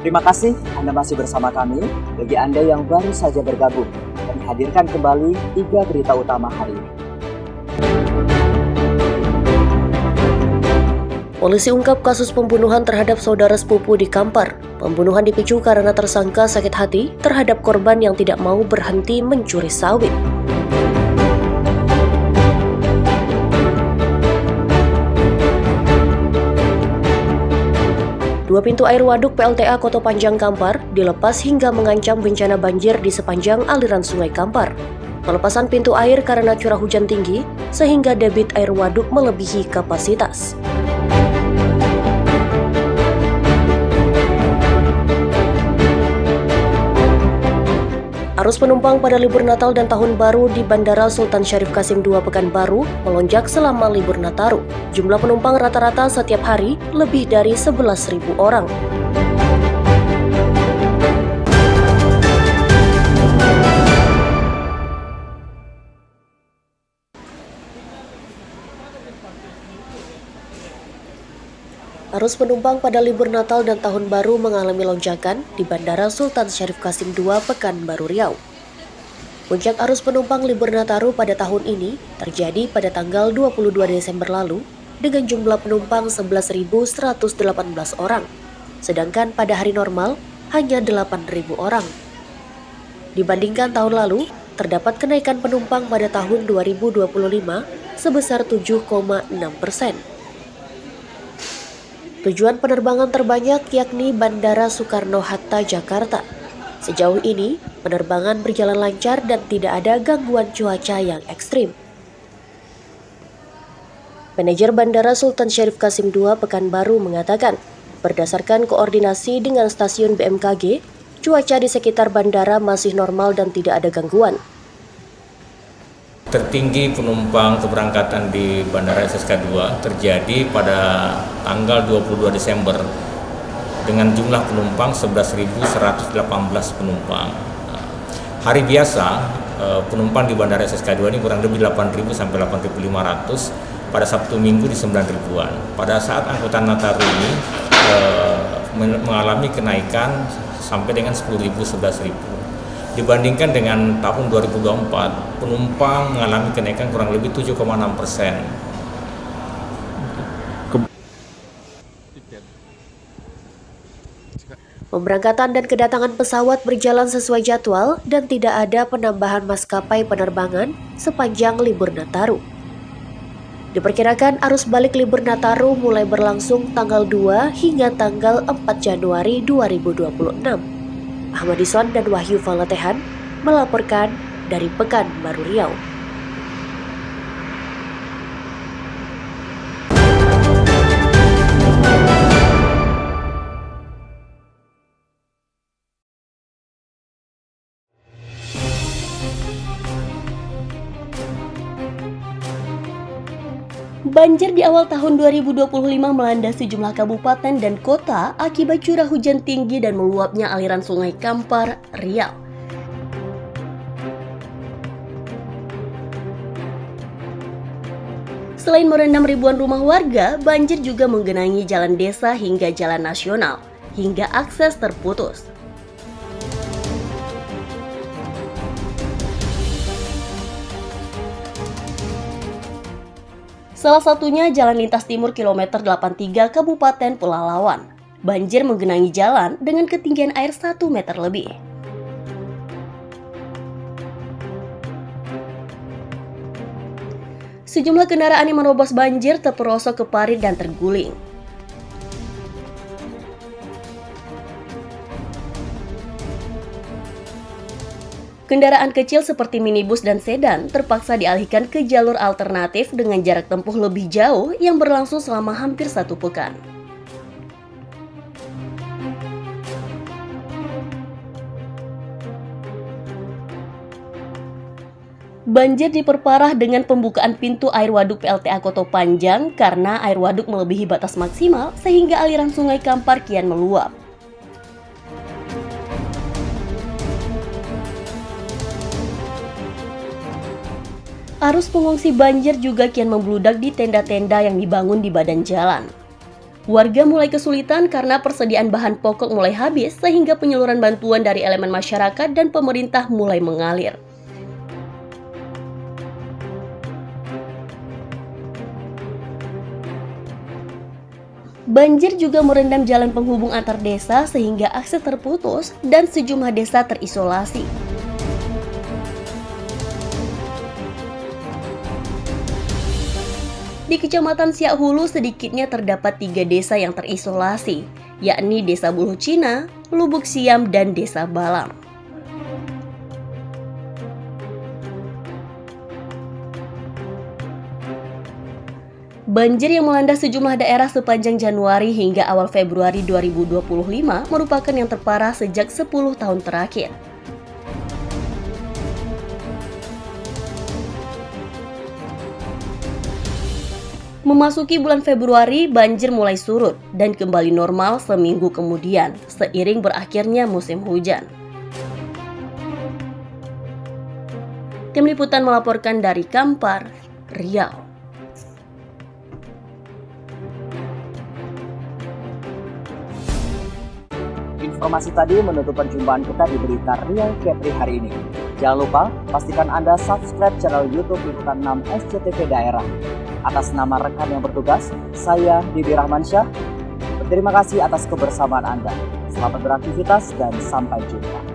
Terima kasih Anda masih bersama kami. Bagi Anda yang baru saja bergabung, kami hadirkan kembali 3 berita utama hari ini. Polisi ungkap kasus pembunuhan terhadap saudara sepupu di Kampar. Pembunuhan dipicu karena tersangka sakit hati terhadap korban yang tidak mau berhenti mencuri sawit. Dua pintu air waduk PLTA Kota Panjang Kampar dilepas hingga mengancam bencana banjir di sepanjang aliran Sungai Kampar. Pelepasan pintu air karena curah hujan tinggi sehingga debit air waduk melebihi kapasitas. Arus penumpang pada libur Natal dan Tahun Baru di Bandara Sultan Syarif Qasim II Pekanbaru melonjak selama libur Nataru. Jumlah penumpang rata-rata setiap hari lebih dari 11.000 orang. Arus penumpang pada libur Natal dan Tahun Baru mengalami lonjakan di Bandara Sultan Syarif Qasim II Pekanbaru Riau. Puncak arus penumpang libur Nataru pada tahun ini terjadi pada tanggal 22 Desember lalu dengan jumlah penumpang 11.118 orang, sedangkan pada hari normal hanya 8.000 orang. Dibandingkan tahun lalu, terdapat kenaikan penumpang pada tahun 2025 sebesar 7,6%. Tujuan penerbangan terbanyak yakni Bandara Soekarno-Hatta, Jakarta. Sejauh ini, penerbangan berjalan lancar dan tidak ada gangguan cuaca yang ekstrim. Manajer Bandara Sultan Syarif Qasim II Pekanbaru mengatakan, berdasarkan koordinasi dengan stasiun BMKG, cuaca di sekitar bandara masih normal dan tidak ada gangguan. Tertinggi penumpang keberangkatan di Bandara SSK 2 terjadi pada tanggal 22 Desember dengan jumlah penumpang 11.118 penumpang. Hari biasa penumpang di Bandara SSK 2 ini kurang lebih 8.000 sampai 8.500, pada Sabtu Minggu di 9.000-an. Pada saat angkutan Nataru ini mengalami kenaikan sampai dengan 10.000, 11.000. Dibandingkan dengan tahun 2024, penumpang mengalami kenaikan kurang lebih 7,6%. Pemberangkatan dan kedatangan pesawat berjalan sesuai jadwal dan tidak ada penambahan maskapai penerbangan sepanjang libur Nataru. Diperkirakan arus balik libur Nataru mulai berlangsung tanggal 2 hingga tanggal 4 Januari 2026. Ahmad Ison dan Wahyu Falatehan melaporkan dari Pekanbaru Riau. Banjir di awal tahun 2025 melanda sejumlah kabupaten dan kota akibat curah hujan tinggi dan meluapnya aliran Sungai Kampar, Riau. Selain merendam ribuan rumah warga, banjir juga menggenangi jalan desa hingga jalan nasional, hingga akses terputus. Salah satunya Jalan Lintas Timur kilometer 83 Kabupaten Pelalawan. Banjir menggenangi jalan dengan ketinggian air 1 meter lebih. Sejumlah kendaraan yang menerobos banjir terperosok ke parit dan terguling. Kendaraan kecil seperti minibus dan sedan terpaksa dialihkan ke jalur alternatif dengan jarak tempuh lebih jauh yang berlangsung selama hampir 1 pekan. Banjir diperparah dengan pembukaan pintu air waduk PLTA Kota Panjang karena air waduk melebihi batas maksimal sehingga aliran Sungai Kampar kian meluap. Arus pengungsi banjir juga kian membludak di tenda-tenda yang dibangun di badan jalan. Warga mulai kesulitan karena persediaan bahan pokok mulai habis sehingga penyaluran bantuan dari elemen masyarakat dan pemerintah mulai mengalir. Banjir juga merendam jalan penghubung antar desa sehingga akses terputus dan sejumlah desa terisolasi. Di Kecamatan Siak Hulu sedikitnya terdapat 3 desa yang terisolasi, yakni Desa Buluh Cina, Lubuk Siam, dan Desa Balang. Banjir yang melanda sejumlah daerah sepanjang Januari hingga awal Februari 2025 merupakan yang terparah sejak 10 tahun terakhir. Memasuki bulan Februari, banjir mulai surut dan kembali normal seminggu kemudian, seiring berakhirnya musim hujan. Tim Liputan melaporkan dari Kampar, Riau. Informasi tadi menutup perjumpaan kita di berita Riau Kepri hari ini. Jangan lupa, pastikan Anda subscribe channel YouTube Liputan 6 SCTV Daerah. Atas nama rekan yang bertugas, saya Didi Rahmansyah. Terima kasih atas kebersamaan Anda. Selamat beraktivitas dan sampai jumpa.